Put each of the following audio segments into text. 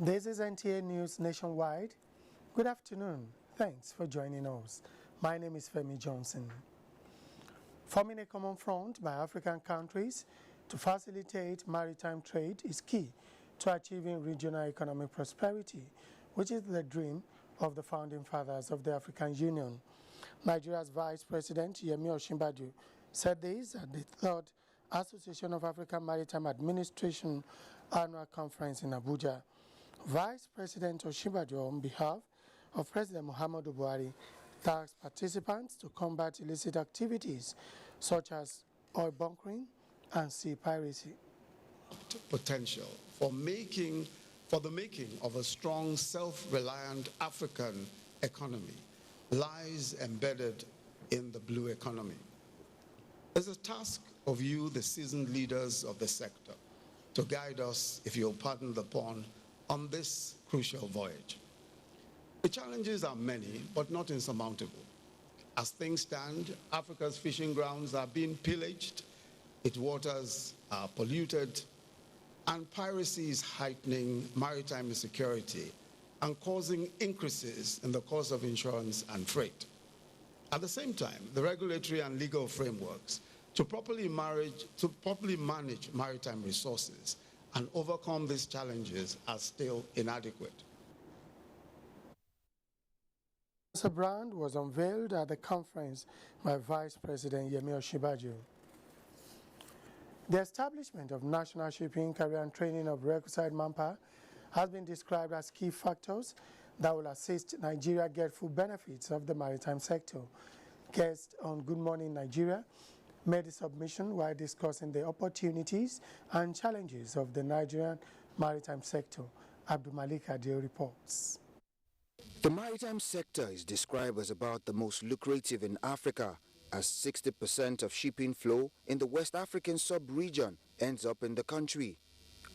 This is NTA News Nationwide. Good afternoon. Thanks for joining us. My name is Femi Johnson. Forming a common front by African countries to facilitate maritime trade is key to achieving regional economic prosperity, which is the dream of the founding fathers of the African Union. Nigeria's Vice President Yemi Osinbajo said this at the third Association of African Maritime Administration Annual Conference in Abuja. Vice President Osinbajo, on behalf of President Muhammadu Buhari, tasked participants to combat illicit activities such as oil bunkering and sea piracy. Potential for the making of a strong, self-reliant African economy lies embedded in the blue economy. It's a task of you, the seasoned leaders of the sector, to guide us, if you'll pardon the pun, on this crucial voyage. The challenges are many, but not insurmountable. As things stand, Africa's fishing grounds are being pillaged, its waters are polluted, and piracy is heightening maritime insecurity and causing increases in the cost of insurance and freight. At the same time, the regulatory and legal frameworks to properly manage maritime resources and overcome these challenges are still inadequate. A brand was unveiled at the conference by Vice President Yemi Osinbajo. The establishment of national shipping career and training of requisite manpower has been described as key factors that will assist Nigeria get full benefits of the maritime sector. Guest on Good Morning Nigeria made a submission while discussing the opportunities and challenges of the Nigerian maritime sector. Abdul Malik Adil reports. The maritime sector is described as about the most lucrative in Africa, as 60% of shipping flow in the West African sub-region ends up in the country.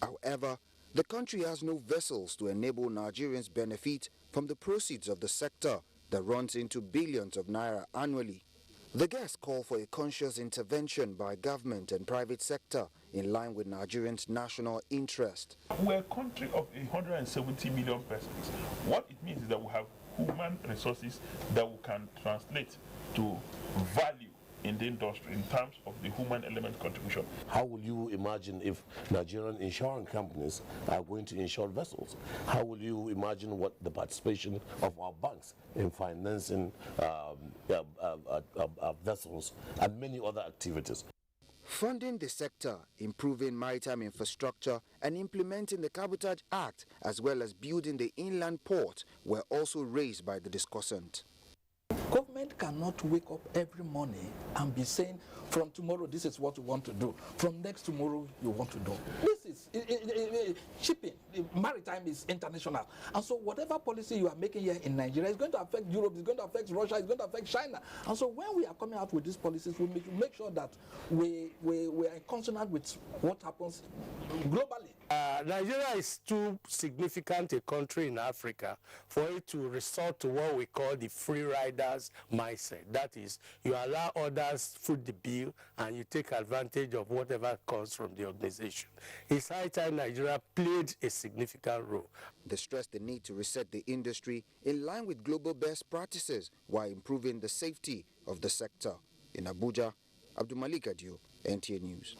However, the country has no vessels to enable Nigerians benefit from the proceeds of the sector that runs into billions of naira annually. The guests call for a conscious intervention by government and private sector in line with Nigerians' national interest. We're a country of 170 million persons. What it means is that we have human resources that we can translate to value in the industry in terms of the human element contribution. How will you imagine if Nigerian insurance companies are going to insure vessels? How will you imagine what the participation of our banks in financing vessels and many other activities? Funding the sector, improving maritime infrastructure and implementing the Cabotage Act, as well as building the inland port, were also raised by the discussant. Government cannot wake up every morning and be saying, from tomorrow this is what you want to do, from next tomorrow you want to do. This is shipping, maritime is international. And so whatever policy you are making here in Nigeria is going to affect Europe, it's going to affect Russia, it's going to affect China. And so when we are coming out with these policies, we make sure that we are in consonant with what happens globally. Nigeria is too significant a country in Africa for it to resort to what we call the free riders mindset. That is, you allow others foot the bill and you take advantage of whatever comes from the organization. It's high time Nigeria played a significant role. They stressed the need to reset the industry in line with global best practices while improving the safety of the sector. In Abuja, Abdul Malik Adio, NTA News.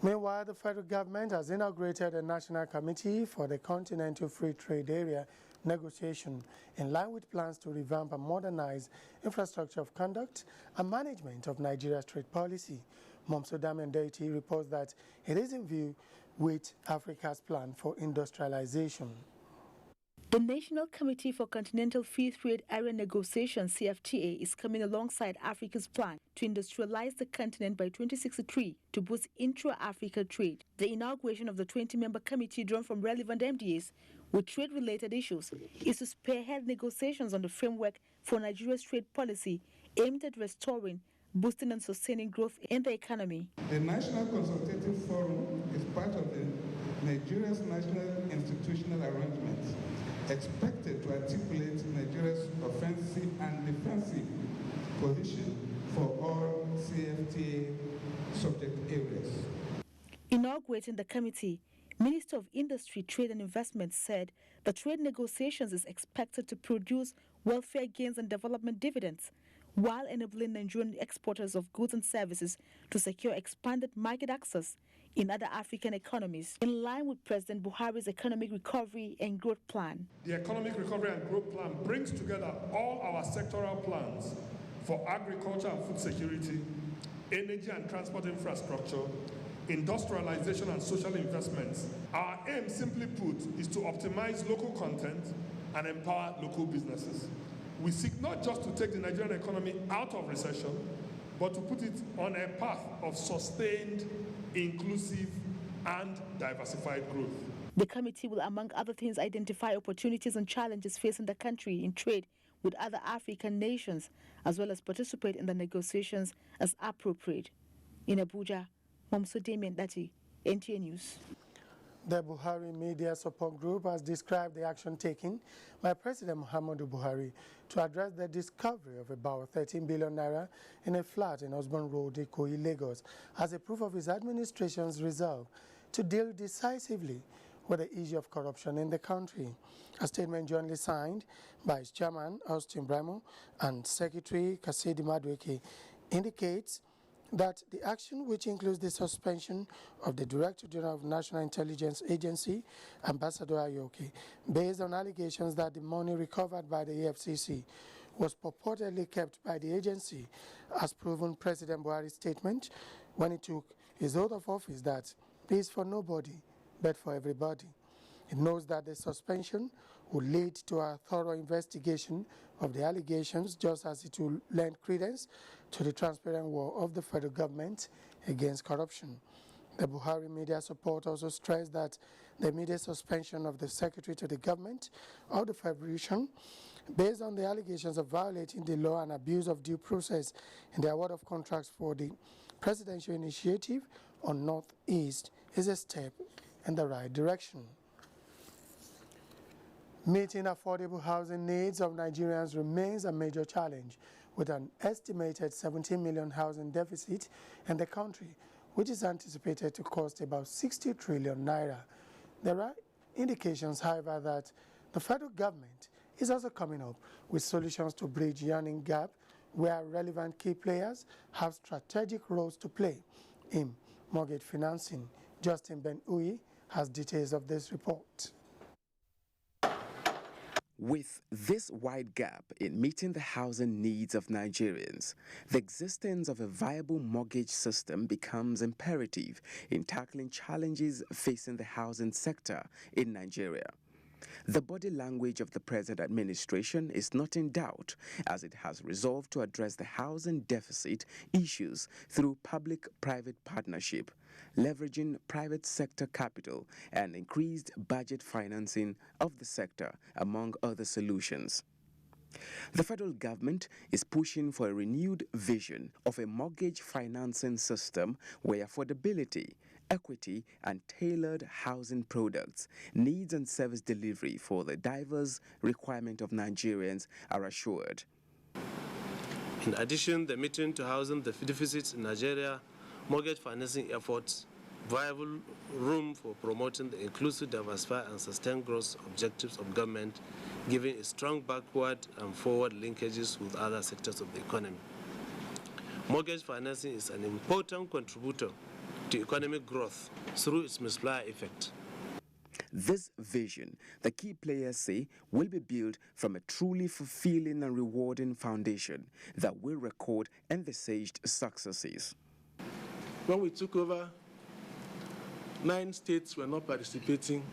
Meanwhile, the federal government has inaugurated a national committee for the Continental Free Trade Area negotiation in line with plans to revamp and modernize infrastructure of conduct and management of Nigeria's trade policy. Momso Damian Deity reports that it is in view with Africa's plan for industrialization. The National Committee for Continental Free Trade Area Negotiation, CFTA, is coming alongside Africa's plan to industrialize the continent by 2063 to boost intra-Africa trade. The inauguration of the 20-member committee drawn from relevant MDAs with trade-related issues is to spearhead negotiations on the framework for Nigeria's trade policy aimed at restoring, boosting and sustaining growth in the economy. The National Consultative Forum is part of Nigeria's national institutional arrangements, expected to articulate Nigeria's offensive and defensive position for all CFTA subject areas. Inaugurating the committee, Minister of Industry, Trade and Investment said the trade negotiations is expected to produce welfare gains and development dividends, while enabling Nigerian exporters of goods and services to secure expanded market access in other African economies, in line with President Buhari's economic recovery and growth plan. The economic recovery and growth plan brings together all our sectoral plans for agriculture and food security, energy and transport infrastructure, industrialization and social investments. Our aim, simply put, is to optimize local content and empower local businesses. We seek not just to take the Nigerian economy out of recession, but to put it on a path of sustained, inclusive, and diversified growth. The committee will, among other things, identify opportunities and challenges facing the country in trade with other African nations, as well as participate in the negotiations as appropriate. In Abuja, Momso Damien Dati, NTA News. The Buhari Media Support Group has described the action taken by President Muhammadu Buhari to address the discovery of about 13 billion naira in a flat in Osborn Road, Ikoyi, Lagos, as a proof of his administration's resolve to deal decisively with the issue of corruption in the country. A statement jointly signed by its chairman, Austin Bremo, and Secretary Kasedi Madweke indicates that the action, which includes the suspension of the Director General of National Intelligence Agency, Ambassador Ayoke, based on allegations that the money recovered by the EFCC was purportedly kept by the agency, has proven President Buhari's statement when he took his oath of office that peace for nobody, but for everybody. It knows that the suspension will lead to a thorough investigation of the allegations, just as it will lend credence to the transparent war of the federal government against corruption. The Buhari Media Support also stressed that the immediate suspension of the Secretary to the Government of the Federation, based on the allegations of violating the law and abuse of due process in the award of contracts for the presidential initiative on Northeast, is a step in the right direction. Meeting affordable housing needs of Nigerians remains a major challenge, with an estimated 17 million housing deficit in the country, which is anticipated to cost about 60 trillion naira. There are indications, however, that the federal government is also coming up with solutions to bridge yawning gap, where relevant key players have strategic roles to play in mortgage financing. Justin Ben-Uyi has details of this report. With this wide gap in meeting the housing needs of Nigerians, the existence of a viable mortgage system becomes imperative in tackling challenges facing the housing sector in Nigeria. The body language of the present administration is not in doubt, as it has resolved to address the housing deficit issues through public-private partnership, leveraging private sector capital and increased budget financing of the sector, among other solutions. The federal government is pushing for a renewed vision of a mortgage financing system where affordability, equity, and tailored housing products, needs and service delivery for the diverse requirement of Nigerians are assured. In addition, the meeting to housing the deficits in Nigeria, mortgage financing efforts, viable room for promoting the inclusive, diversified, and sustained growth objectives of government, giving a strong backward and forward linkages with other sectors of the economy. Mortgage financing is an important contributor to economic growth through its multiplier effect. This vision, the key players say, will be built from a truly fulfilling and rewarding foundation that will record envisaged successes. When we took over, 9 states were not participating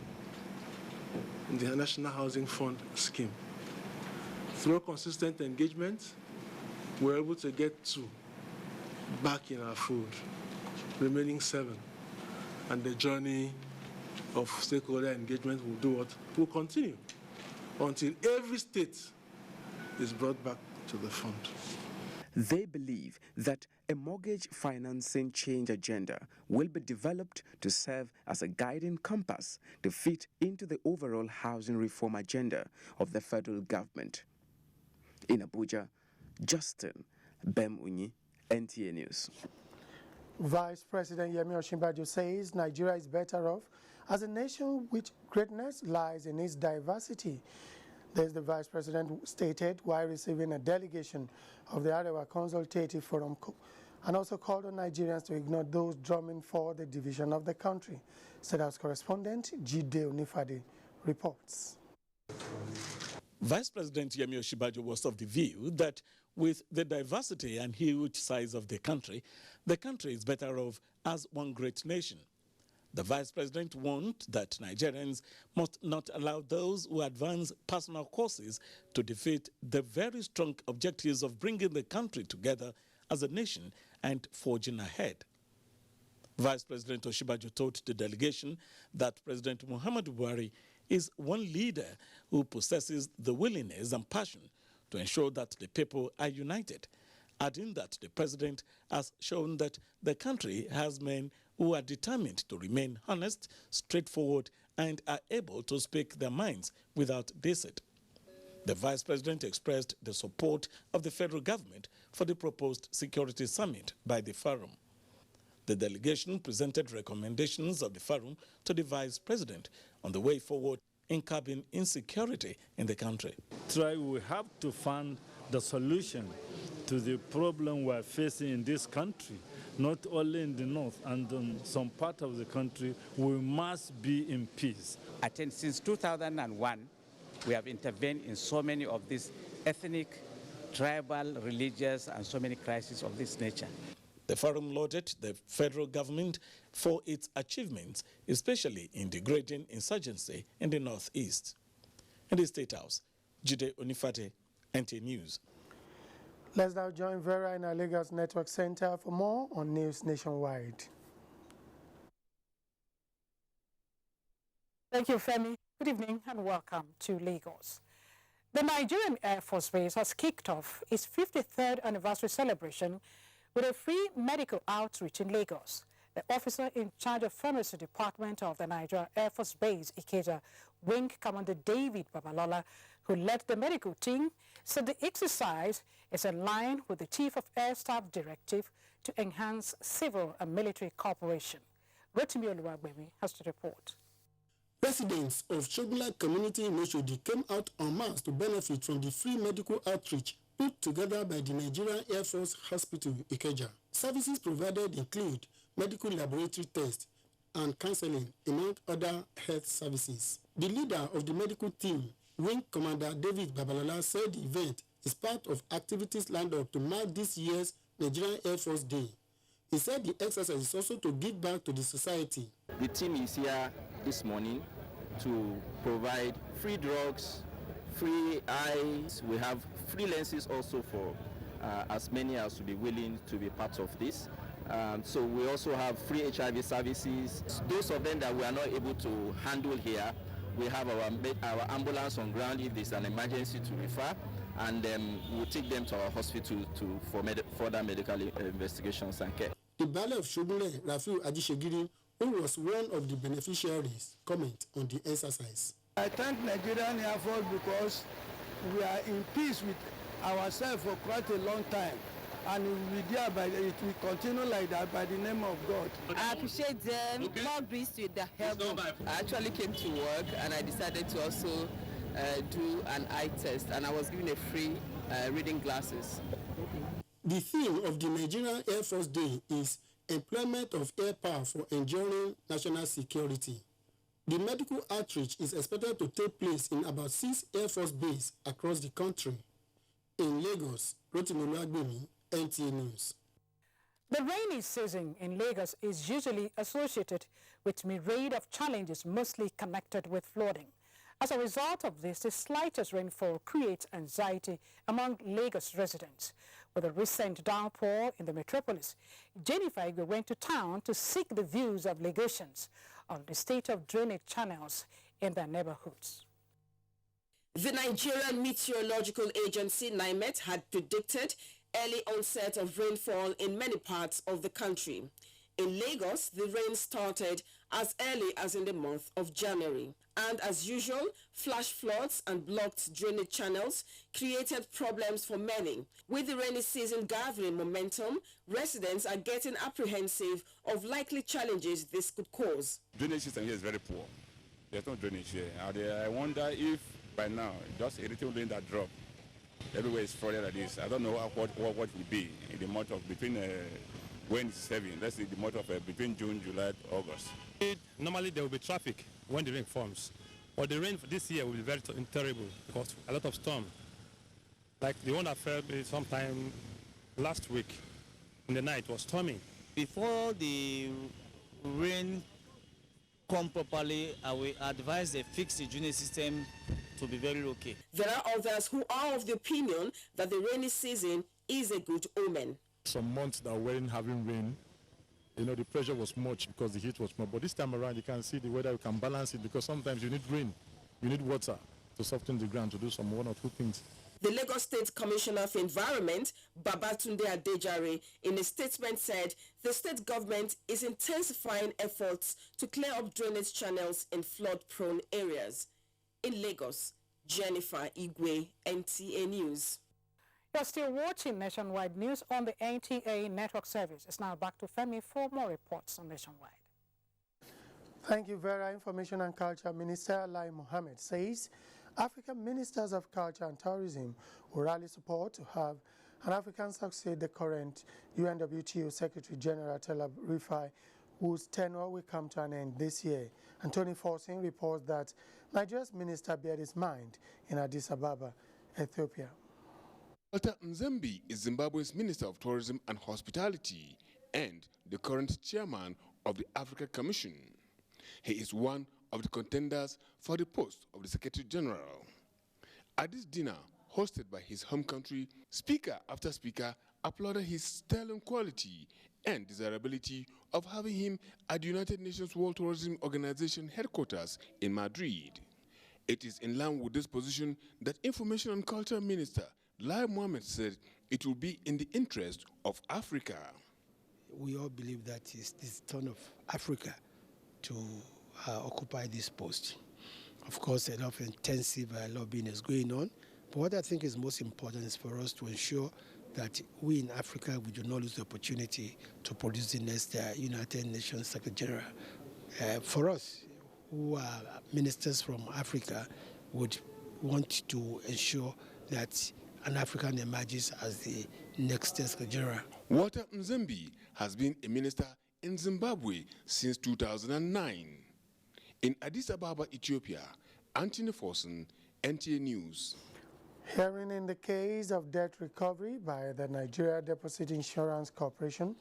in the National Housing Fund scheme. Through consistent engagement, we were able to get 2 back in our fold, remaining 7. And the journey of stakeholder engagement will do what? Will continue until every state is brought back to the fund. They believe that a mortgage financing change agenda will be developed to serve as a guiding compass to fit into the overall housing reform agenda of the federal government. In Abuja, Justin Ben-Uyi, NTA News. Vice President Yemi Osinbajo says Nigeria is better off As a nation which greatness lies in its diversity, this the Vice President stated while receiving a delegation of the Arewa Consultative Forum and also called on Nigerians to ignore those drumming for the division of the country. State House correspondent Jide Onifade reports. Vice President Yemi Osinbajo was of the view that with the diversity and huge size of the country is better off as one great nation. The Vice President warned that Nigerians must not allow those who advance personal courses to defeat the very strong objectives of bringing the country together as a nation and forging ahead. Vice President Osinbajo told the delegation that President Muhammadu Buhari is one leader who possesses the willingness and passion to ensure that the people are united, adding that the president has shown that the country has men who are determined to remain honest, straightforward, and are able to speak their minds without deceit. The vice president expressed the support of the federal government for the proposed security summit by the forum. The delegation presented recommendations of the forum to the vice president on the way forward in curbing insecurity in the country. We have to find the solution to the problem we're facing in this country, not only in the north and in some part of the country. We must be in peace. Since 2001, we have intervened in so many of these ethnic, tribal, religious, and so many crises of this nature. The forum lauded the federal government for its achievements, especially in degrading insurgency in the northeast. In the State House, Jide Onifade, NT News. Let's now join Vera in our Lagos Network Center for more on news nationwide. Thank you, Femi. Good evening and welcome to Lagos. The Nigerian Air Force Base has kicked off its 53rd anniversary celebration with a free medical outreach in Lagos. The officer in charge of Pharmacy Department of the Nigerian Air Force Base, Ikeja, Wing Commander David Babalola, who led the medical team, said the exercise is in line with the Chief of Air Staff directive to enhance civil and military cooperation. Rotimi Oluwagbemi has to report. Residents of Jubilee community in Oshodi came out en masse to benefit from the free medical outreach put together by the Nigerian Air Force Hospital, Ikeja. Services provided include medical laboratory tests and counseling, among other health services. The leader of the medical team, Wing Commander David Babalola, said the event is part of activities lined up to mark this year's Nigerian Air Force Day. He said the exercise is also to give back to the society. The team is here this morning to provide free drugs, free eyes. We have free lenses also for as many as will be willing to be part of this. So we also have free HIV services. Those of them that we are not able to handle here, we have our ambulance on ground if there's an emergency to refer, and we'll take them to our hospital for further medical investigations and care. The Baale of Jubilee, Rafiu Ajishegiri, who was one of the beneficiaries, comment on the exercise. I thank Nigerian Air Force because we are in peace with ourselves for quite a long time, and it will continue like that by the name of God. I appreciate them. More grace with their help. I actually came to work and I decided to also do an eye test, and I was given a free reading glasses. The theme of the Nigerian Air Force Day is employment of air power for enduring national security. The medical outreach is expected to take place in about 6 Air Force bases across the country. In Lagos, Rotimi Oluwagbemi, NTA News. The rainy season in Lagos is usually associated with a myriad of challenges, mostly connected with flooding. As a result of this, the slightest rainfall creates anxiety among Lagos residents. With a recent downpour in the metropolis, Jennifer Igwe went to town to seek the views of Lagosians on the state of drainage channels in their neighborhoods. The Nigerian Meteorological Agency, NIMET, had predicted early onset of rainfall in many parts of the country. In Lagos, the rain started as early as in the month of January. And as usual, flash floods and blocked drainage channels created problems for many. With the rainy season gathering momentum, residents are getting apprehensive of likely challenges this could cause. Drainage system here is very poor. There's no drainage here. I wonder if by now, just a little rain that drop, everywhere is flooded like this. I don't know what will be in the month of between when it's 7, let's say the month of between June, July, August. Normally there will be traffic when the rain forms, but the rain this year will be very terrible because a lot of storm. Like the one that fell sometime last week in the night was storming. Before the rain come properly, I will advise they fix the drainage system to be very okay. There are others who are of the opinion that the rainy season is a good omen. Some months that weren't having rain, the pressure was much because the heat was more. But this time around, you can see the weather, you can balance it because sometimes you need rain, you need water to soften the ground to do some one or two things. The Lagos State Commissioner for Environment, Babatunde Adejare, in a statement said the state government is intensifying efforts to clear up drainage channels in flood-prone areas. In Lagos, Jennifer Igwe, NTA News. You're still watching Nationwide News on the NTA Network Service. It's now back to Femi for more reports on Nationwide. Thank you, Vera. Information and Culture Minister Lai Mohammed says African ministers of culture and tourism will rally support to have an African succeed the current UNWTO Secretary General Tel Rifai, whose tenure will come to an end this year. Anthony Forson reports that Nigeria's minister bears his mind in Addis Ababa, Ethiopia. Walter Nzembi is Zimbabwe's Minister of Tourism and Hospitality and the current chairman of the Africa Commission. He is one of the contenders for the post of the Secretary General. At this dinner, hosted by his home country, speaker after speaker applauded his sterling quality and desirability of having him at the United Nations World Tourism Organization headquarters in Madrid. It is in line with this position that Information and Culture Minister Lai Mohammed said it will be in the interest of Africa. We all believe that it's the turn of Africa to occupy this post. Of course, a lot of intensive lobbying is going on, but what I think is most important is for us to ensure that we in Africa, we do not lose the opportunity to produce the next United Nations Secretary General. For us, who are ministers from Africa, would want to ensure that an African emerges as the next Secretary General. Walter Nzembi has been a minister in Zimbabwe since 2009. In Addis Ababa, Ethiopia, Anthony Forson, NTA News. Hearing in the case of debt recovery by the Nigeria Deposit Insurance Corporation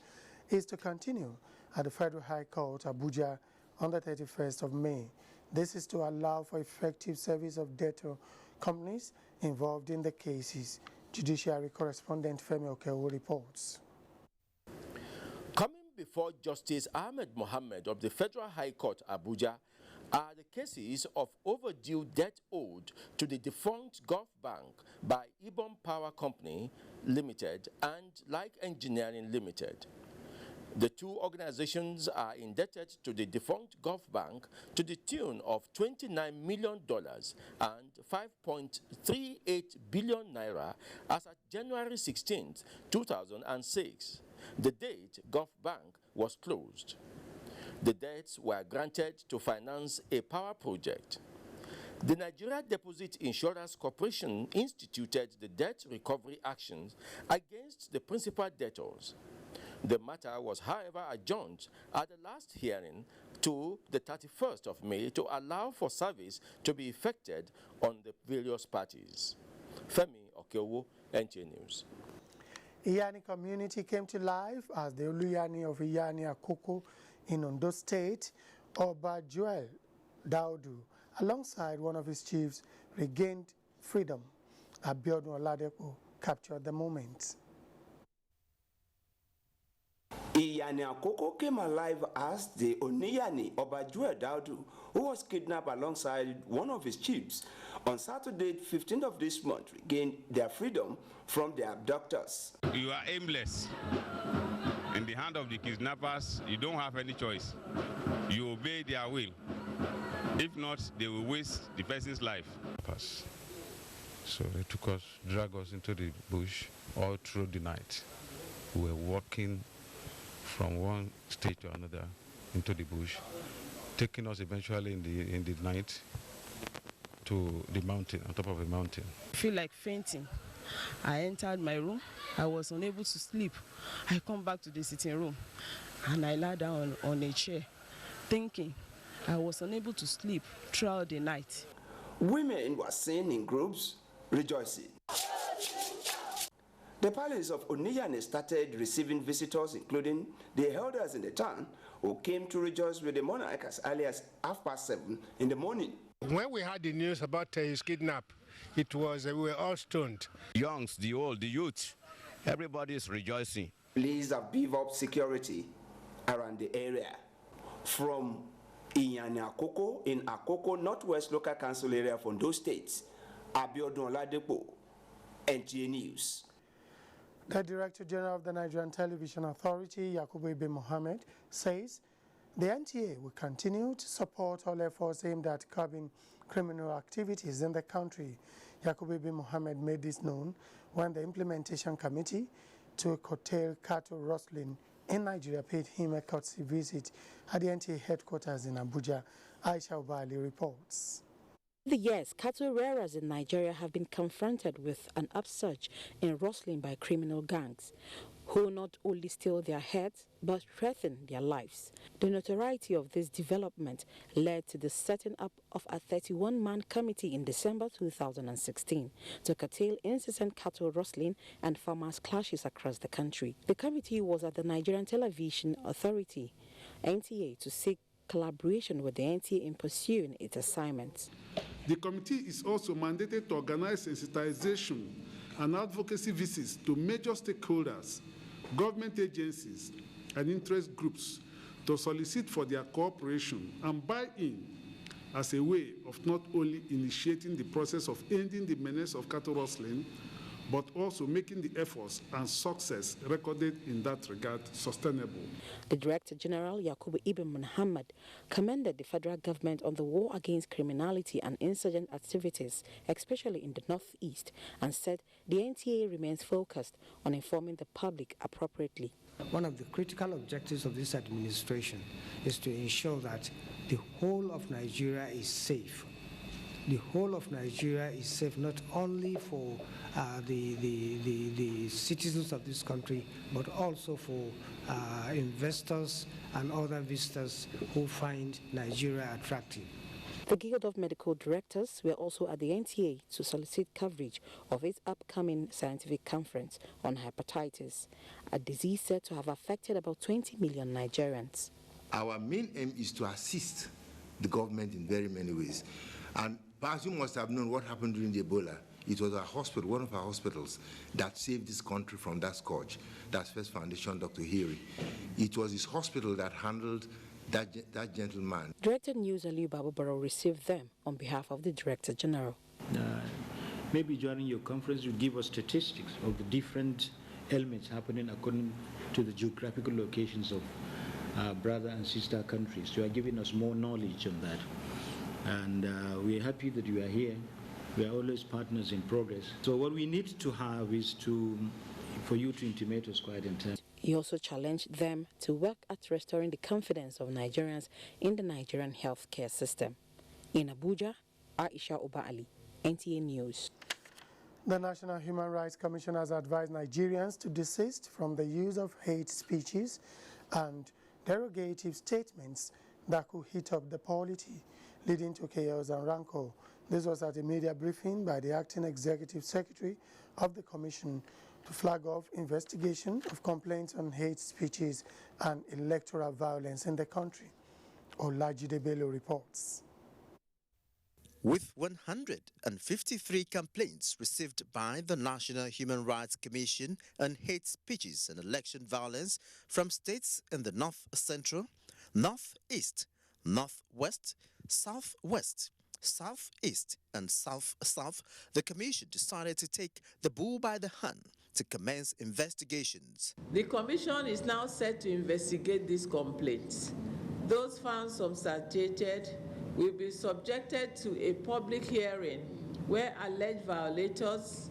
is to continue at the Federal High Court, Abuja, on the 31st of May. This is to allow for effective service of debtor companies involved in the cases. Judiciary correspondent Femi Okewo reports. Coming before Justice Ahmed Mohammed of the Federal High Court, Abuja, are the cases of overdue debt owed to the defunct Gulf Bank by Ibom Power Company Limited and Like Engineering Limited. The two organizations are indebted to the defunct Gulf Bank to the tune of $29 million and 5.38 billion naira as at January 16, 2006, the date Gulf Bank was closed. The debts were granted to finance a power project. The Nigeria Deposit Insurance Corporation instituted the debt recovery actions against the principal debtors. The matter was, however, adjourned at the last hearing to the 31st of May to allow for service to be effected on the various parties. Femi Okewo, NTA News. Iyani community came to life as the Oluyani of Iyani Akoko in Ondo State, Oba Joel Daudu, alongside one of his chiefs, regained freedom. Abiodun Oladepo captured the moment. Iyani Akoko came alive as the Oniyani Obajuel Daudu, who was kidnapped alongside one of his chiefs. On Saturday, 15th of this month, regained their freedom from their abductors. You are aimless in the hand of the kidnappers, you don't have any choice. You obey their will. If not, they will waste the person's life. So they took us, dragged us into the bush all through the night. We were walking from one state to another into the bush, taking us eventually in the night to the mountain, on top of a mountain. I feel like fainting. I entered my room. I was unable to sleep. I come back to the sitting room and I lie down on a chair, thinking. I was unable to sleep throughout the night. Women were seen in groups rejoicing. The palace of Oniyane started receiving visitors, including the elders in the town, who came to rejoice with the monarch as early as 7:30 in the morning. When we heard the news about his kidnap, it was we were all stunned. Youngs, the old, the youth, everybody is rejoicing. Police have beefed up security around the area. From Iyane Akoko in Akoko Northwest Local Council area of Ondo State, Abiodun Oladepo, NTA News. The Director General of the Nigerian Television Authority, Yakubu Ibn Mohammed, says the NTA will continue to support all efforts aimed at curbing criminal activities in the country. Yakubu Ibn Mohammed made this known when the Implementation Committee to curtail cattle rustling in Nigeria paid him a courtesy visit at the NTA headquarters in Abuja. Aisha Ubali reports. The years, cattle rearers in Nigeria have been confronted with an upsurge in rustling by criminal gangs, who not only steal their herds but threaten their lives. The notoriety of this development led to the setting up of a 31-man committee in December 2016 to curtail incessant cattle rustling and farmers' clashes across the country. The committee was at the Nigerian Television Authority, NTA, to seek collaboration with the NTA in pursuing its assignments. The committee is also mandated to organize sensitization and advocacy visits to major stakeholders, government agencies, and interest groups to solicit for their cooperation and buy-in as a way of not only initiating the process of ending the menace of cattle rustling, but also making the efforts and success recorded in that regard sustainable. The Director General, Yakubu Ibn Muhammad, commended the federal government on the war against criminality and insurgent activities, especially in the northeast, and said the NTA remains focused on informing the public appropriately. One of the critical objectives of this administration is to ensure that the whole of Nigeria is safe. The whole of Nigeria is safe not only for the citizens of this country, but also for investors and other visitors who find Nigeria attractive. The Guild of Medical Directors were also at the NTA to solicit coverage of its upcoming scientific conference on hepatitis, a disease said to have affected about 20 million Nigerians. Our main aim is to assist the government in very many ways. And perhaps you must have known what happened during the Ebola. It was a hospital, one of our hospitals, that saved this country from that scourge. That's First Foundation, Dr. Hiri. It was his hospital that handled that gentleman. Director News Aliu Babubaro received them on behalf of the Director General. Maybe during your conference you give us statistics of the different elements happening according to the geographical locations of brother and sister countries. You are giving us more knowledge on that. And we are happy that you are here. We are always partners in progress. So what we need to have is for you to intimate us quite in time. He also challenged them to work at restoring the confidence of Nigerians in the Nigerian healthcare system. In Abuja, Aisha Ubali, NTA News. The National Human Rights Commission has advised Nigerians to desist from the use of hate speeches and derogative statements that could heat up the polity, leading to chaos and rancor. This was at a media briefing by the Acting Executive Secretary of the Commission to flag off investigation of complaints on hate speeches and electoral violence in the country. Olajide Bello reports. With 153 complaints received by the National Human Rights Commission on hate speeches and election violence from states in the North Central, Northeast, Northwest, Southwest, Southeast and South-South, the Commission decided to take the bull by the horn to commence investigations. The Commission is now set to investigate these complaints. Those found substantiated will be subjected to a public hearing where alleged violators,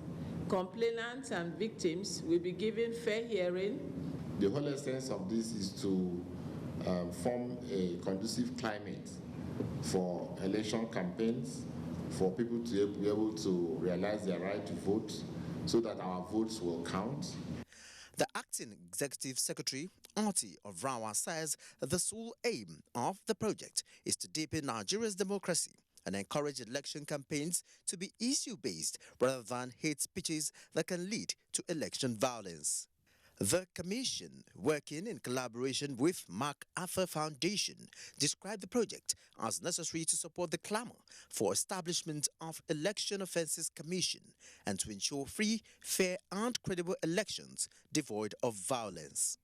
complainants, and victims will be given fair hearing. The whole essence of this is to form a conducive climate for election campaigns, for people to be able to realize their right to vote so that our votes will count. The acting executive secretary, Arti of Rawa, says the sole aim of the project is to deepen Nigeria's democracy and encourage election campaigns to be issue-based rather than hate speeches that can lead to election violence. The Commission, working in collaboration with MacArthur Foundation, described the project as necessary to support the clamor for establishment of Election Offences Commission and to ensure free, fair and credible elections devoid of violence.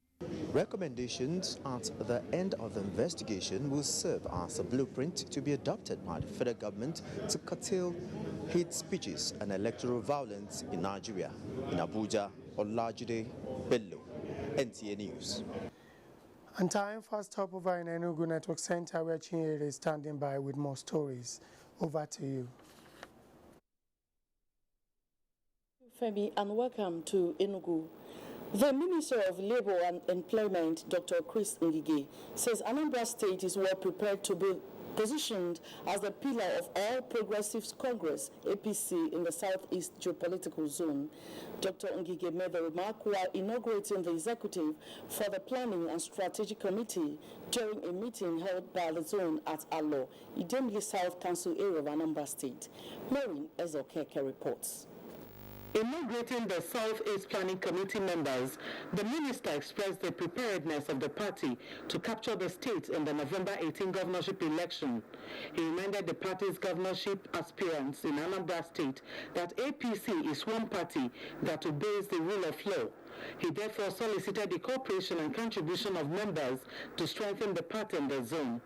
Recommendations at the end of the investigation will serve as a blueprint to be adopted by the federal government to curtail hate speeches and electoral violence in Nigeria. In Abuja, Olajide Bello, NTA News. And time for a stopover in Enugu Network Center, where Chinyere is standing by with more stories. Over to you. Femi, and welcome to Enugu. The Minister of Labour and Employment, Dr. Chris Ngige, says Anambra State is well prepared to be positioned as the pillar of All Progressives Congress, APC, in the Southeast geopolitical zone. Dr. Ngige made the remark while inaugurating the executive for the Planning and Strategic Committee during a meeting held by the zone at Alo, Idemili South Council area of Anambra State. Maureen Ezokeke reports. Inaugurating the Southeast Planning Committee members, the minister expressed the preparedness of the party to capture the state in the November 18 governorship election. He reminded the party's governorship aspirants in Anambra State that APC is one party that obeys the rule of law. He therefore solicited the cooperation and contribution of members to strengthen the party in the zone.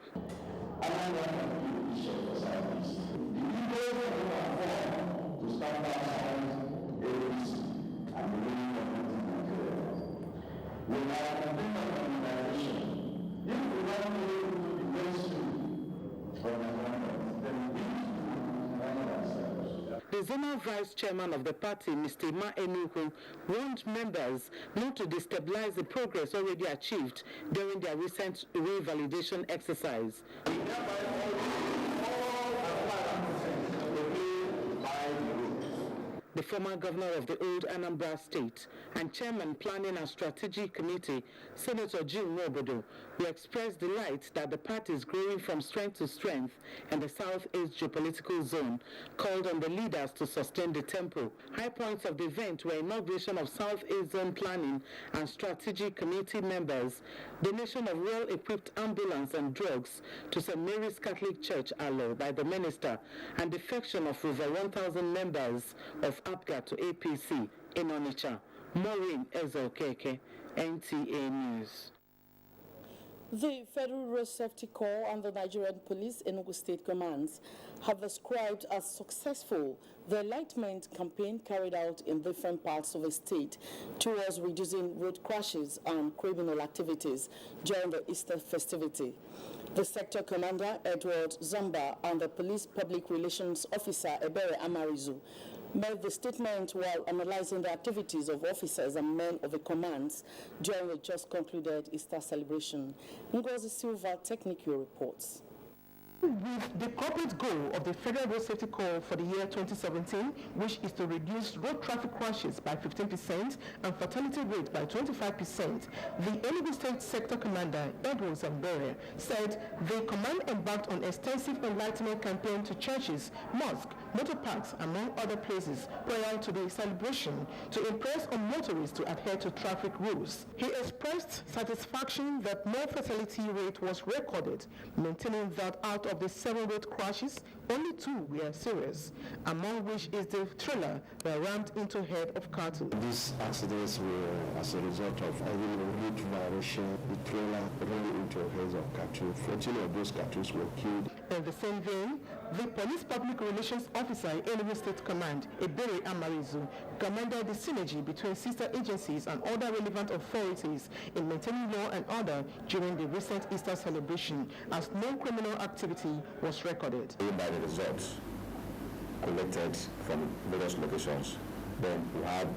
The zonal vice chairman of the party, Mr. Ma Enuhu, warned members not to destabilize the progress already achieved during their recent revalidation exercise. The former governor of the old Anambra State and chairman Planning and Strategic Committee, Senator Jim Nwobodo, who expressed delight that the party is growing from strength to strength in the Southeast geopolitical zone, called on the leaders to sustain the tempo. High points of the event were inauguration of Southeast Zone Planning and Strategic Committee members, donation of well-equipped ambulance and drugs to St. Mary's Catholic Church, Alo, by the minister, and defection of over 1,000 members of APGA to APC in Onitsha. Maureen Ezokeke, NTA News. The Federal Road Safety Corps and the Nigerian Police Enugu State Commands have described as successful the enlightenment campaign carried out in different parts of the state towards reducing road crashes and criminal activities during the Easter festivity. The sector commander, Edward Zamba, and the police public relations officer, Ebere Amarizu, made the statement while analyzing the activities of officers and men of the commands during the just concluded Easter celebration. Ngozi Silva, Technical reports. With the corporate goal of the Federal Road Safety Corps for the year 2017, which is to reduce road traffic crashes by 15% and fatality rate by 25%, the Enugu State Sector Commander, Edward Zambere, said the command embarked on extensive enlightenment campaign to churches, mosques, motor parks, among other places, prior to the celebration to impress on motorists to adhere to traffic rules. He expressed satisfaction that no fatality rate was recorded, maintaining that out of the 7 road crashes, only 2 were serious, among which is the trailer that rammed into a herd of cattle. These accidents were as a result of having a road violation. The trailer ran into a herd of cattle. 14 of those cattle were killed. In the same vein, the Police Public Relations Officer in Enugu State Command, Ebere Amarizu, commended the synergy between sister agencies and other relevant authorities in maintaining law and order during the recent Easter celebration, as no criminal activity was recorded. By the results collected from various locations, then we had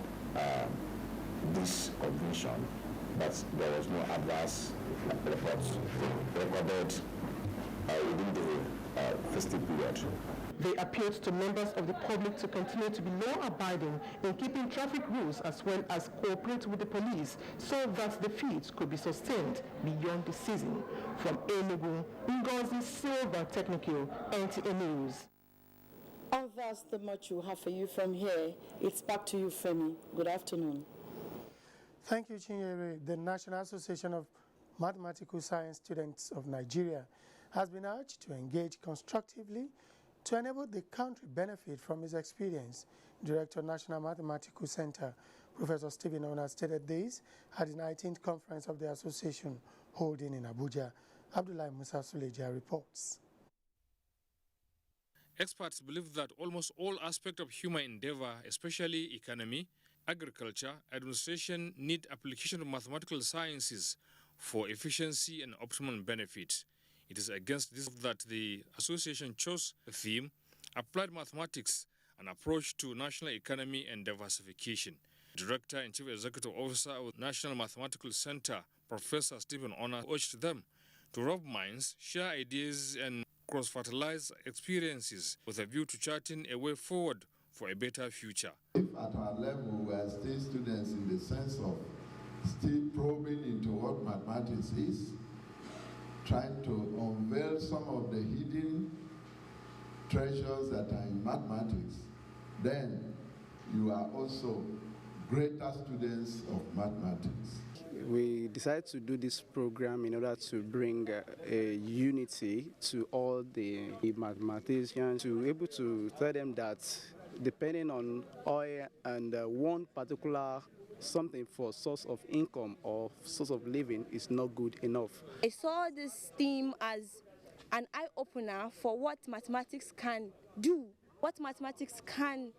this conviction that there was no adverse reports recorded within the festive period. They appealed to members of the public to continue to be law-abiding in keeping traffic rules as well as cooperate with the police so that the feats could be sustained beyond the season. From Enugu, Ngozi Silva Technical, NTA News. Oh, that's the much we have for you from here. It's back to you, Femi. Good afternoon. Thank you, Chinyere. The National Association of Mathematical Science Students of Nigeria has been urged to engage constructively to enable the country benefit from its experience. Director, National Mathematical Center, Professor Stephen Ona, stated this at the 19th conference of the association holding in Abuja. Abdullah Musa Suleja reports. Experts believe that almost all aspects of human endeavor, especially economy, agriculture, administration, need application of mathematical sciences for efficiency and optimum benefit. It is against this that the association chose the theme, Applied Mathematics, an approach to national economy and diversification. Director and Chief Executive Officer of the National Mathematical Center, Professor Stephen Ona, urged them to rub minds, share ideas, and cross-fertilize experiences with a view to charting a way forward for a better future. If at our level we are still students in the sense of still probing into what mathematics is, trying to unveil some of the hidden treasures that are in mathematics, then you are also greater students of mathematics. We decided to do this program in order to bring a unity to all the mathematicians, to be able to tell them that depending on oil and one particular something for source of income or source of living is not good enough. I saw this theme as an eye-opener for what mathematics can do, what mathematics can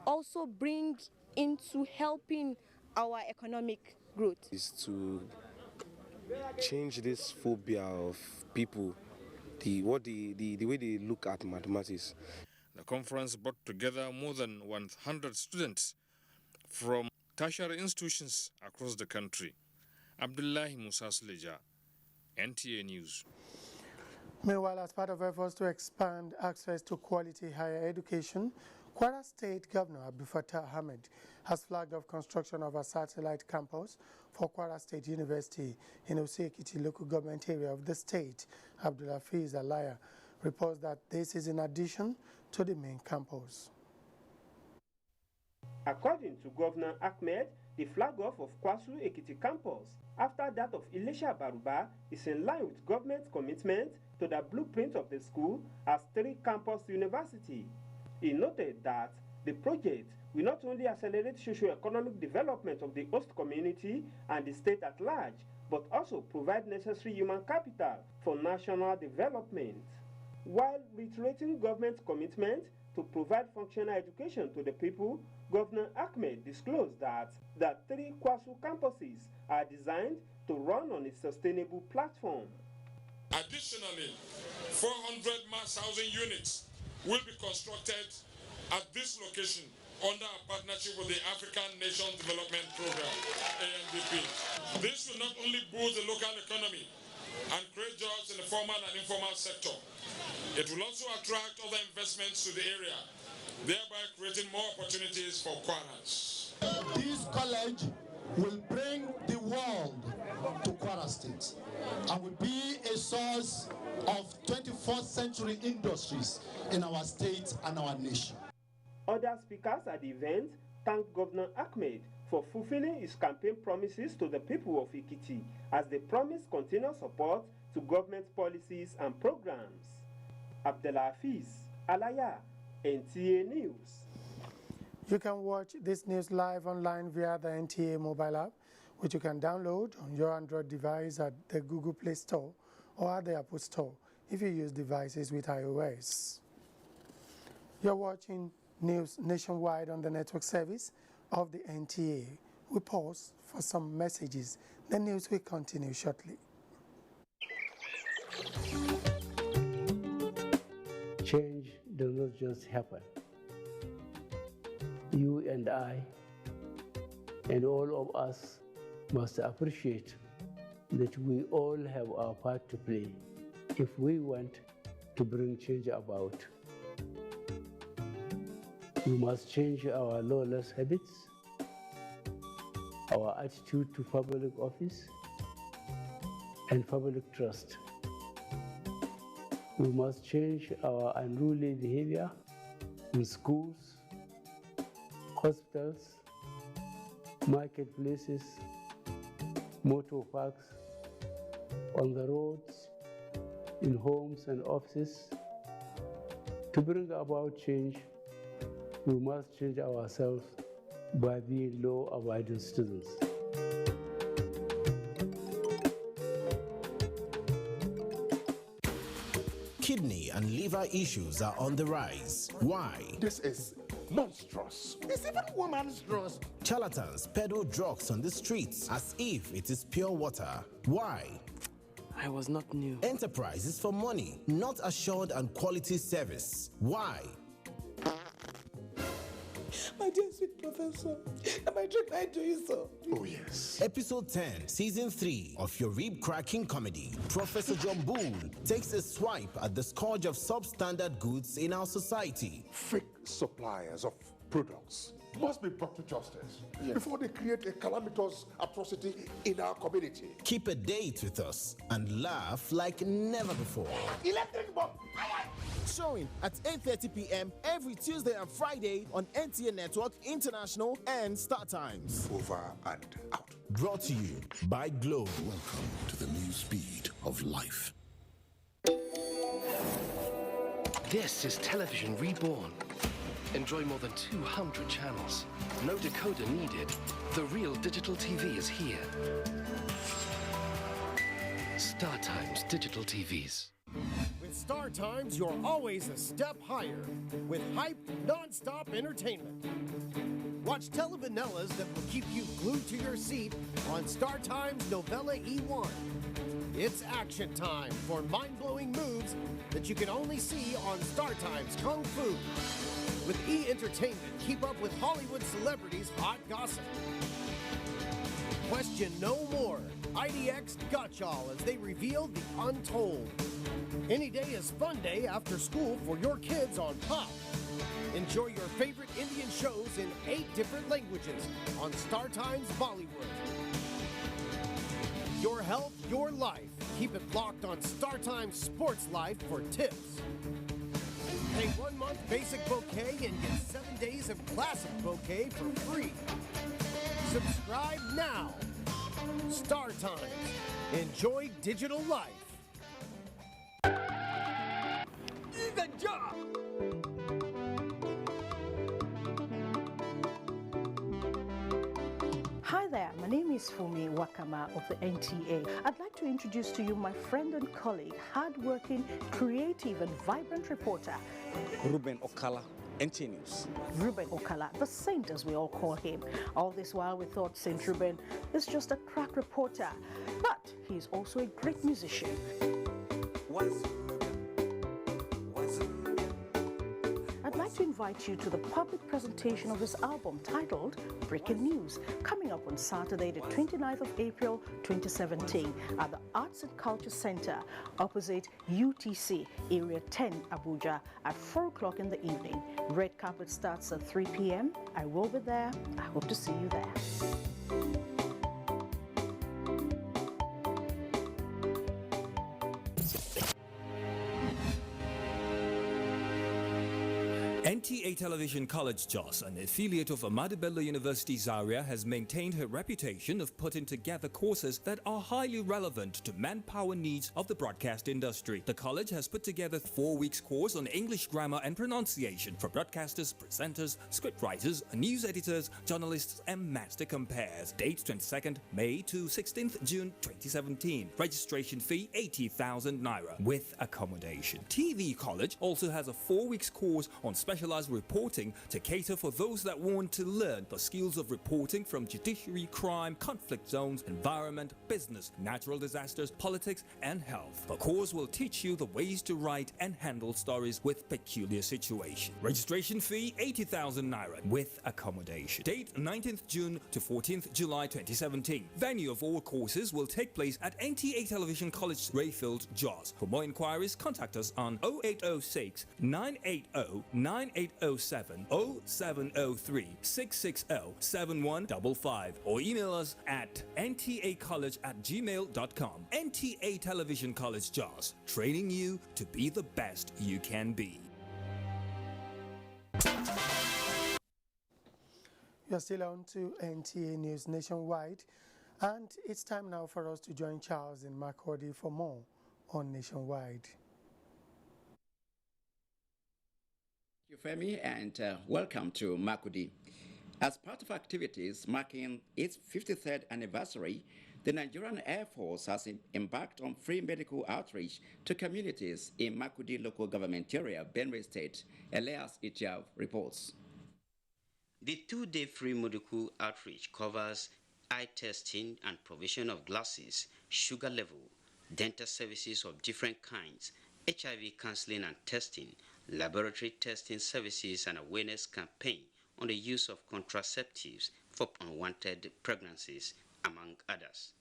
also bring into helping our economic growth. Is to change this phobia of people, the way they look at mathematics. The conference brought together more than 100 students from tertiary institutions across the country. Abdullahi Musa Suleja, NTA News. Meanwhile, as part of efforts to expand access to quality higher education, Kwara State Governor Abdul Fattah Ahmed has flagged off construction of a satellite campus for Kwara State University in Ose-Ekiti local government area of the state. Abdulafiz Alaya reports that this is in addition to the main campus. According to Governor Ahmed, the flag-off of Kwasu Ekiti campus, after that of Ilesha Baruba, is in line with government's commitment to the blueprint of the school as three-campus university. He noted that the project will not only accelerate socio-economic development of the host community and the state at large, but also provide necessary human capital for national development. While reiterating government's commitment to provide functional education to the people, Governor Ahmed disclosed that the three Kwasu campuses are designed to run on a sustainable platform. Additionally, 400 mass housing units will be constructed at this location under a partnership with the African Nation Development Program, ANDP. This will not only boost the local economy and create jobs in the formal and informal sector, it will also attract other investments to the area, thereby creating more opportunities for Kwaras. This college will bring the world to Kwara State and will be a source of 21st century industries in our state and our nation. Other speakers at the event thanked Governor Ahmed for fulfilling his campaign promises to the people of Ekiti as they promised continued support to government policies and programs. Abdelafiz Alaya, NTA News. You can watch this news live online via the NTA mobile app, which you can download on your Android device at the Google Play Store or at the Apple Store. if you use devices with iOS. You're watching news nationwide on the network service of the NTA. We pause for some messages. The news will continue shortly. Change does not just happen. You and I and all of us must appreciate that we all have our part to play if we want to bring change about. We must change our lawless habits, our attitude to public office, and public trust. We must change our unruly behavior in schools, hospitals, marketplaces, motor parks, on the roads, in homes and offices. To bring about change, we must change ourselves by being law-abiding citizens. Kidney and liver issues are on the rise. Why? This is monstrous. It's even woman's. Charlatans peddle drugs on the streets as if it is pure water. Why? I was not new. Enterprise is for money, not assured and quality service. Why? My dear sweet professor, am I trying to you so? Oh, yes. Episode 10, Season 3 of your rib-cracking comedy. Professor John Bull takes a swipe at the scourge of substandard goods in our society. Fake suppliers of products must be brought to justice before they create a calamitous atrocity in our community. Keep a date with us and laugh like never before. Electric bomb! Showing at 8:30 p.m. every Tuesday and Friday on NTA Network International and Star Times. Over and out. Brought to you by Glow. Welcome to the new speed of life. This is television reborn. Enjoy more than 200 channels. No decoder needed. The real digital TV is here. Star Times Digital TVs. With Star Times, you're always a step higher. With hype, non-stop entertainment. Watch telenovelas that will keep you glued to your seat on Star Times Novella E1. It's action time for mind-blowing moves that you can only see on Star Times Kung Fu. With E! Entertainment, keep up with Hollywood celebrities' hot gossip. Question no more. IDX got y'all as they revealed the untold. Any day is fun day after school for your kids on Pop. Enjoy your favorite Indian shows in 8 different languages on Star Times Bollywood. Your health, your life. Keep it locked on Star Times Sports Life for tips. Pay 1 month basic bouquet and get 7 days of classic bouquet for free. Subscribe now. Star Times. Enjoy digital life. Good job! Hi there, my name is Fumi Wakama of the NTA. I'd like to introduce to you my friend and colleague, hardworking, creative and vibrant reporter, Ruben Okala, NTA News. Ruben Okala, the saint as we all call him. All this while we thought Saint Ruben is just a crack reporter, but he's also a great musician. I'd like to invite you to the public presentation of his album titled Breaking News, coming up on Saturday, the 29th of April, 2017, at the Arts and Culture Center, opposite UTC, Area 10, Abuja, at 4 o'clock in the evening. Red carpet starts at 3 p.m. I will be there. I hope to see you there. NTA Television College Jos, an affiliate of Ahmadu Bello University Zaria, has maintained her reputation of putting together courses that are highly relevant to manpower needs of the broadcast industry. The college has put together 4 weeks course on English grammar and pronunciation for broadcasters, presenters, scriptwriters, news editors, journalists, and master compares. Date 22nd May to 16th June 2017. Registration fee 80,000 naira with accommodation. TV College also has a 4 weeks course on specialized reporting to cater for those that want to learn the skills of reporting from judiciary, crime, conflict zones, environment, business, natural disasters, politics, and health. The course will teach you the ways to write and handle stories with peculiar situations. Registration fee 80,000 naira with accommodation. Date 19th June to 14th July 2017. Venue of all courses will take place at NTA Television College, Rayfield, Jos. For more inquiries, contact us on 0806 980 9807 0703 660 7155 or email us at ntacollege@gmail.com. NTA Television College Jos, training you to be the best you can be. You're still on to NTA News Nationwide, and it's time now for us to join Charles in Makurdi for more on Nationwide. Thank you, Femi, and welcome to Makurdi. As part of activities marking its 53rd anniversary, the Nigerian Air Force has embarked on free medical outreach to communities in Makurdi local government area, Benue State. Elias Itiav reports. The two-day free medical outreach covers eye testing and provision of glasses, sugar level, dental services of different kinds, HIV counseling and testing, laboratory testing services, and awareness campaign on the use of contraceptives for unwanted pregnancies, among others.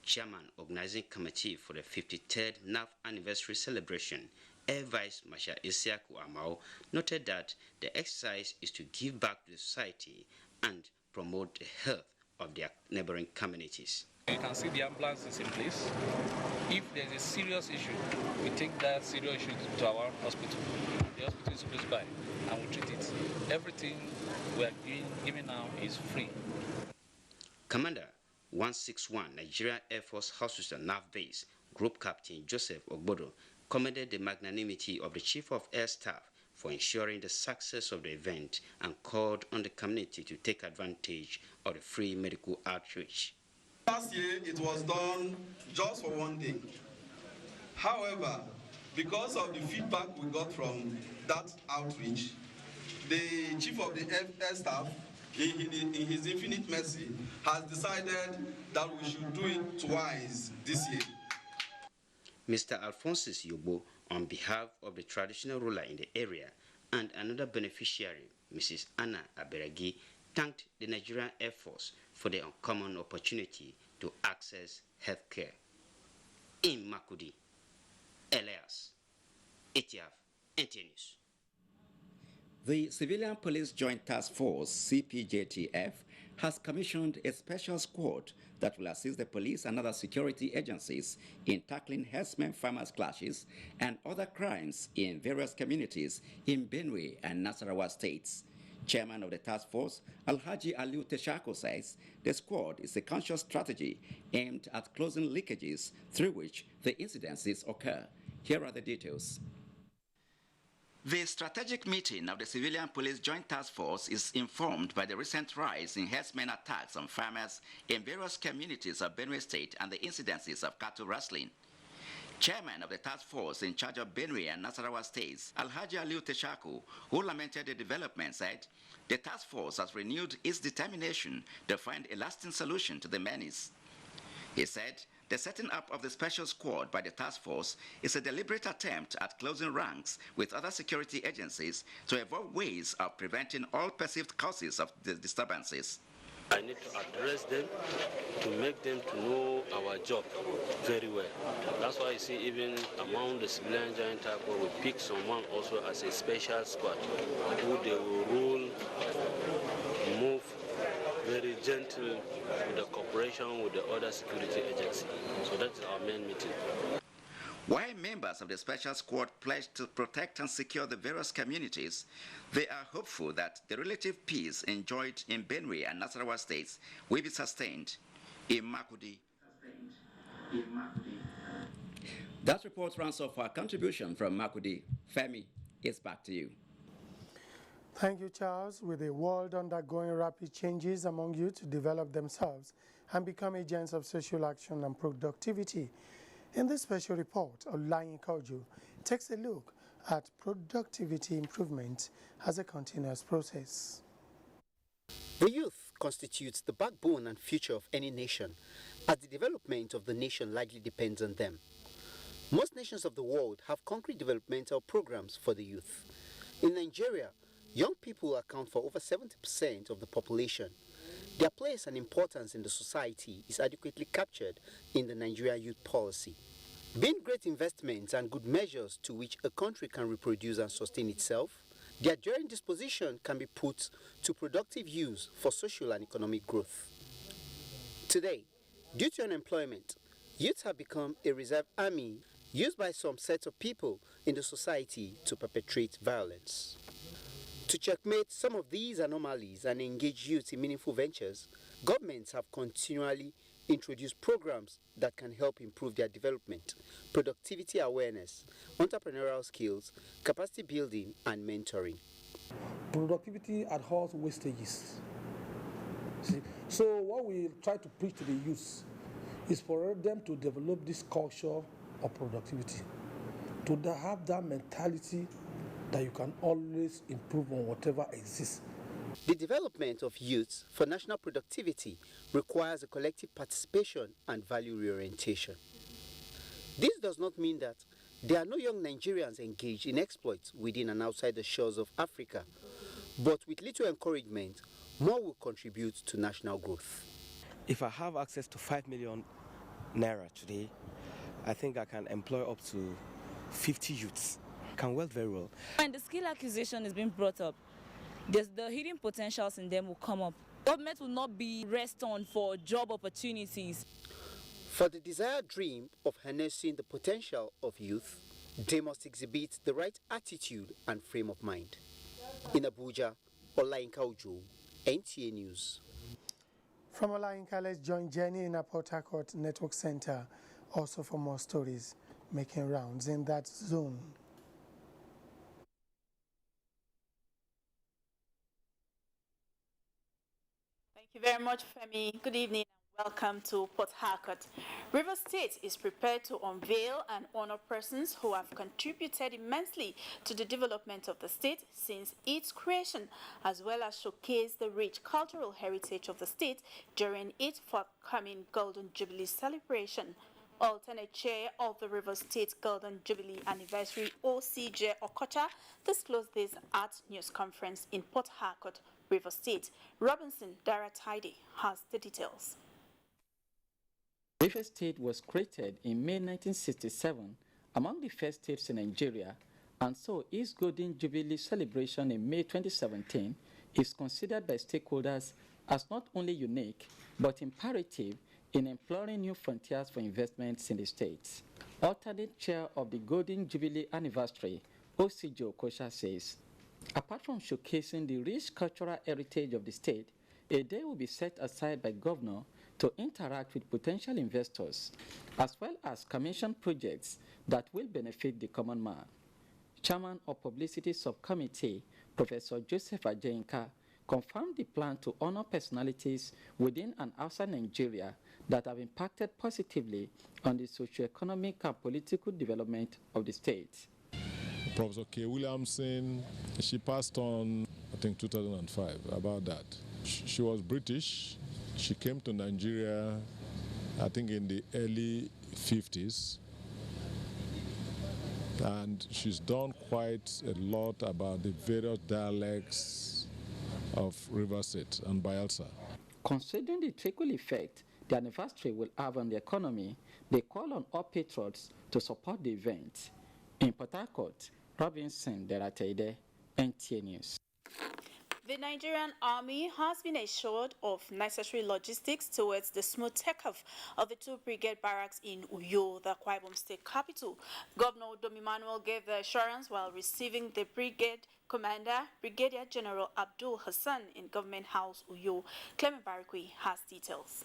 Chairman Organizing Committee for the 53rd NAF anniversary celebration, Air Vice Marshal Isiaku Amao, noted that the exercise is to give back to the society and promote the health of their neighboring communities. You can see the ambulance is in place. If there's a serious issue, we take that serious issue to our hospital. The hospital is close by and we treat it. Everything we are giving now is free. Commander 161 Nigerian Air Force Hospital NAF Base, Group Captain Joseph Ogbodo, commended the magnanimity of the Chief of Air Staff for ensuring the success of the event and called on the community to take advantage of the free medical outreach. Last year, it was done just for one day. However, because of the feedback we got from that outreach, the Chief of the Air Staff, in his infinite mercy, has decided that we should do it twice this year. Mr. Alphonsus Yobo, on behalf of the traditional ruler in the area and another beneficiary, Mrs. Anna Aberagi, thanked the Nigerian Air Force for the uncommon opportunity to access health care. In Makurdi, Elias Itiaf, NTA News. The Civilian Police Joint Task Force, CPJTF, has commissioned a special squad that will assist the police and other security agencies in tackling herdsmen farmers clashes and other crimes in various communities in Benue and Nasarawa states. Chairman of the task force, Alhaji Aliu Teshako, says the squad is a conscious strategy aimed at closing leakages through which the incidences occur. Here are the details. The strategic meeting of the Civilian Police Joint Task Force is informed by the recent rise in herdsmen attacks on farmers in various communities of Benue State and the incidences of cattle rustling. Chairman of the task force in charge of Benue and Nasarawa states, Alhaji Aliu Teshaku, who lamented the development, said the task force has renewed its determination to find a lasting solution to the menace. He said the setting up of the special squad by the task force is a deliberate attempt at closing ranks with other security agencies to avoid ways of preventing all perceived causes of the disturbances. I need to address them to make them to know our job very well. That's why you see even among the civilian joint task force, we pick someone also as a special squad who they will rule, move very gentle with the cooperation with the other security agency. So that's our main meeting. While members of the special squad pledged to protect and secure the various communities, they are hopeful that the relative peace enjoyed in Benue and Nasarawa states will be sustained in Makurdi. That report runs off our contribution from Makurdi. Femi, it's back to you. Thank you, Charles. With the world undergoing rapid changes among youth to develop themselves and become agents of social action and productivity. In this special report, Olayin Koju takes a look at productivity improvement as a continuous process. The youth constitutes the backbone and future of any nation, as the development of the nation largely depends on them. Most nations of the world have concrete developmental programs for the youth. In Nigeria, young people account for over 70% of the population. Their place and importance in the society is adequately captured in the Nigerian youth policy. Being great investments and good measures to which a country can reproduce and sustain itself, their enduring disposition can be put to productive use for social and economic growth. Today, due to unemployment, youth have become a reserve army used by some sets of people in the society to perpetrate violence. To checkmate some of these anomalies and engage youth in meaningful ventures, governments have continually introduced programs that can help improve their development, productivity awareness, entrepreneurial skills, capacity building, and mentoring. Productivity adheres to wastages. See? So what we try to preach to the youth is for them to develop this culture of productivity, to have that mentality that you can always improve on whatever exists. The development of youth for national productivity requires a collective participation and value reorientation. This does not mean that there are no young Nigerians engaged in exploits within and outside the shores of Africa, but with little encouragement, more will contribute to national growth. If I have access to 5 million naira today, I think I can employ up to 50 youths. Can work very well. When the skill acquisition is being brought up, the hidden potentials in them will come up. Government will not be rest on for job opportunities. For the desired dream of harnessing the potential of youth, they must exhibit the right attitude and frame of mind. In Abuja, Olayin Koju, NTA News. From Olayinka, let's join Jenny in our Port Harcourt Network Center, also for more stories making rounds in that zone. Thank you very much, Femi. Good evening and welcome to Port Harcourt. Rivers State is prepared to unveil and honor persons who have contributed immensely to the development of the state since its creation, as well as showcase the rich cultural heritage of the state during its forthcoming Golden Jubilee celebration. Alternate Chair of the Rivers State Golden Jubilee Anniversary, OCJ Okocha, disclosed this at news conference in Port Harcourt, Rivers State. Robinson Darataide has the details. Rivers State was created in May 1967, among the first states in Nigeria, and so its Golden Jubilee celebration in May 2017 is considered by stakeholders as not only unique, but imperative in exploring new frontiers for investments in the state. Alternate Chair of the Golden Jubilee Anniversary, OCJ Okocha, says, apart from showcasing the rich cultural heritage of the state, a day will be set aside by Governor to interact with potential investors, as well as commission projects that will benefit the common man. Chairman of Publicity Subcommittee, Professor Joseph Ajenka, confirmed the plan to honor personalities within and outside Nigeria that have impacted positively on the socio-economic and political development of the state. Professor K. Williamson, she passed on, I think, 2005, about that. She was British. She came to Nigeria, I think, in the early 50s. And she's done quite a lot about the various dialects of Rivers State and Bayelsa. Considering the trickle effect the anniversary will have on the economy, they call on all patrons to support the event. In Port Harcourt, Robinson Derateide, NTA News. The Nigerian Army has been assured of necessary logistics towards the smooth takeoff of the 2 brigade barracks in Uyo, the Akwa Ibom state capital. Governor Dom Emmanuel gave the assurance while receiving the brigade commander, Brigadier General Abdul Hassan, in Government House, Uyo. Clement Barikwi has details.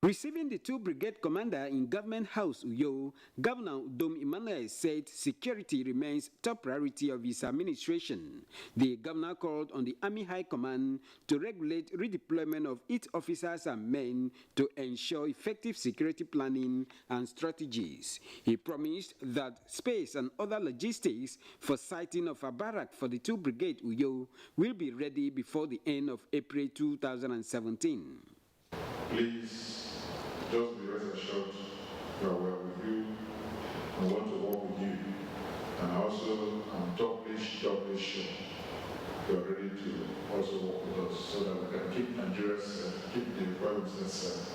Receiving the 2 brigade commander in Government House, Uyo, Governor Dom Emmanuel said security remains top priority of his administration. The governor called on the Army High Command to regulate redeployment of its officers and men to ensure effective security planning and strategies. He promised that space and other logistics for siting of a barrack for the 2 brigade Uyo will be ready before the end of April 2017. Please, just be rest assured that we are with you and want to work with you. And also, I'm doubly sure you are ready to also work with us so that we can keep Nigeria safe, keep the requirements safe,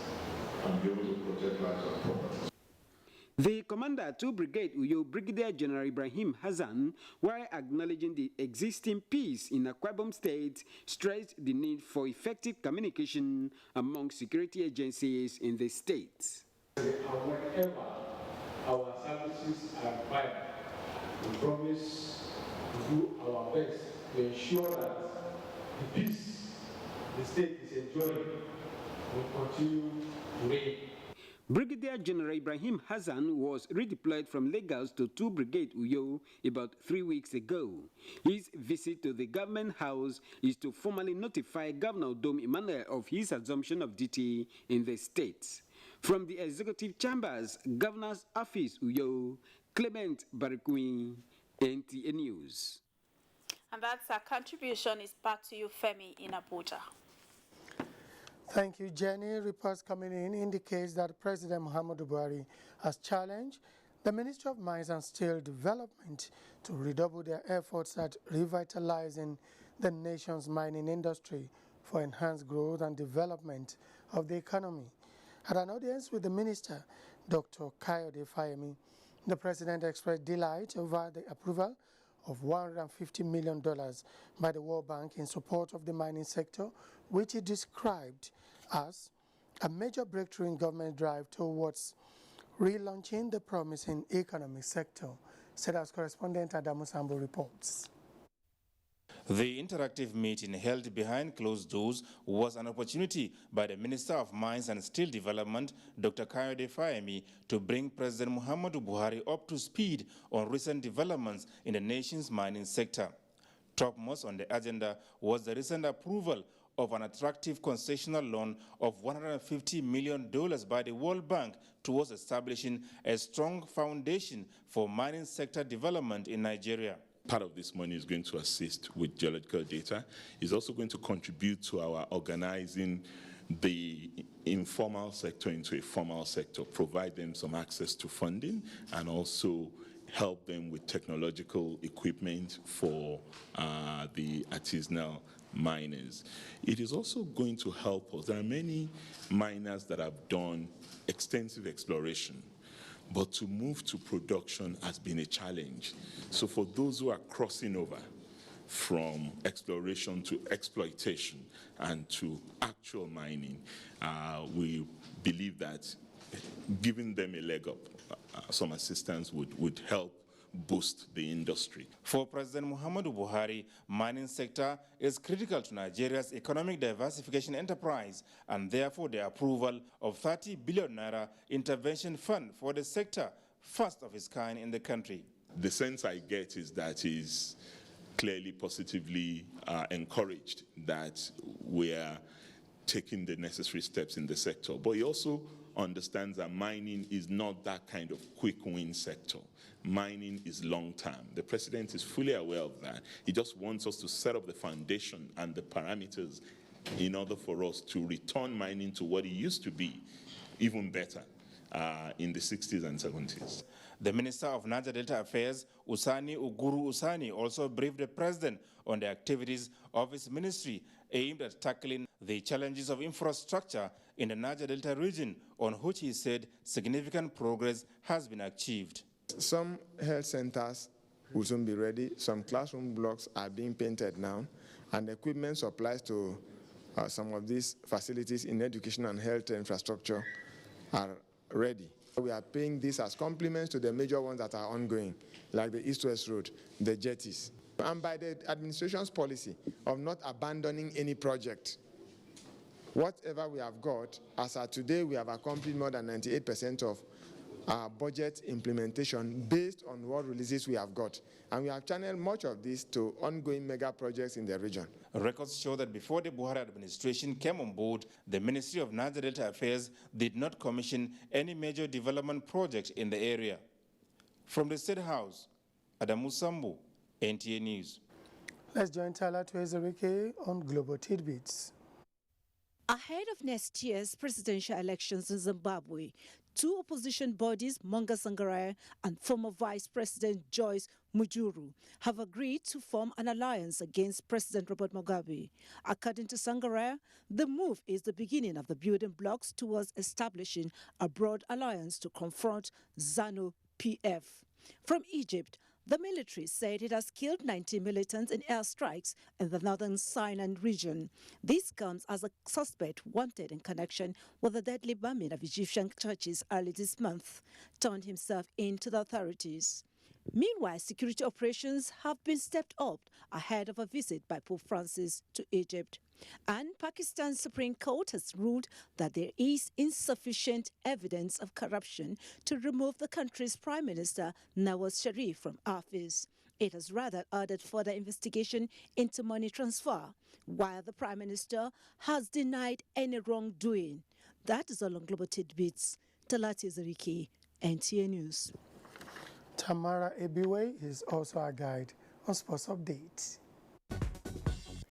and be able to protect lives and property. The commander 2 Brigade Uyo, Brigadier General Ibrahim Hassan, while acknowledging the existing peace in Akwa Ibom State, stressed the need for effective communication among security agencies in the state. Whenever our services are required, we promise to do our best to ensure that the peace the state is enjoying will continue to reign. Brigadier General Ibrahim Hassan was redeployed from Lagos to 2 Brigade Uyo about 3 weeks ago. His visit to the government house is to formally notify Governor Dom Emmanuel of his assumption of duty in the state. From the executive chambers, Governor's Office Uyo, Clement Barikwi, NTA News. And that's our contribution. Is back to you, Femi, in Abuja. Thank you, Jenny. Reports coming in indicates that President Muhammadu Buhari has challenged the Ministry of Mines and Steel Development to redouble their efforts at revitalizing the nation's mining industry for enhanced growth and development of the economy. At an audience with the minister, Dr. Kayode Fayemi, the president expressed delight over the approval of $150 million by the World Bank in support of the mining sector, which he described as a major breakthrough in government drive towards relaunching the promising economic sector. SEDA's correspondent Adamu Sambo reports. The interactive meeting held behind closed doors was an opportunity by the Minister of Mines and Steel Development, Dr. Kayode Fayemi, to bring President Muhammadu Buhari up to speed on recent developments in the nation's mining sector. Topmost on the agenda was the recent approval of an attractive concessional loan of $150 million by the World Bank towards establishing a strong foundation for mining sector development in Nigeria. Part of this money is going to assist with geological data. It's also going to contribute to our organizing the informal sector into a formal sector, provide them some access to funding, and also help them with technological equipment for the artisanal miners. It is also going to help us. There are many miners that have done extensive exploration, but to move to production has been a challenge. So for those who are crossing over from exploration to exploitation and to actual mining, we believe that giving them a leg up, some assistance would help boost the industry. For President Muhammadu Buhari, mining sector is critical to Nigeria's economic diversification enterprise, and therefore the approval of 30 billion naira intervention fund for the sector, first of its kind in the country. The sense I get is that he's clearly positively encouraged that we are taking the necessary steps in the sector, but he also understands that mining is not that kind of quick win sector. Mining is long term. The president is fully aware of that. He just wants us to set up the foundation and the parameters in order for us to return mining to what it used to be, even better, in the 60s and 70s. The Minister of Niger Delta Affairs, Usani Uguru Usani, also briefed the president on the activities of his ministry aimed at tackling the challenges of infrastructure in the Niger Delta region, on which he said significant progress has been achieved. Some health centers will soon be ready. Some classroom blocks are being painted now. and equipment supplies to some of these facilities in education and health infrastructure are ready. We are paying this as compliments to the major ones that are ongoing, like the East-West Road, the jetties. And by the administration's policy of not abandoning any project, whatever we have got, as of today, we have accomplished more than 98% of our budget implementation based on what releases we have got. And we have channeled much of this to ongoing mega projects in the region. Records show that before the Buhari administration came on board, the Ministry of Niger Delta Affairs did not commission any major development projects in the area. From the State House, Adamu Sambu, NTA News. Let's join Tyler Tuezerike on Global Tidbits. Ahead of next year's presidential elections in Zimbabwe, two opposition bodies, Monga Sangaraya and former Vice President Joyce Mujuru, have agreed to form an alliance against President Robert Mugabe. According to Sangaraya, the move is the beginning of the building blocks towards establishing a broad alliance to confront ZANU-PF. From Egypt, the military said it has killed 90 militants in airstrikes in the northern Sinai region. This comes as a suspect wanted in connection with the deadly bombing of Egyptian churches early this month turned himself in to the authorities. Meanwhile, security operations have been stepped up ahead of a visit by Pope Francis to Egypt. And Pakistan's Supreme Court has ruled that there is insufficient evidence of corruption to remove the country's Prime Minister Nawaz Sharif from office. It has rather ordered further investigation into money transfer, while the Prime Minister has denied any wrongdoing. That is all on Global Tidbits. Talati Zariki, NTA News. Tamara Ebiwe is also our guide on sports updates.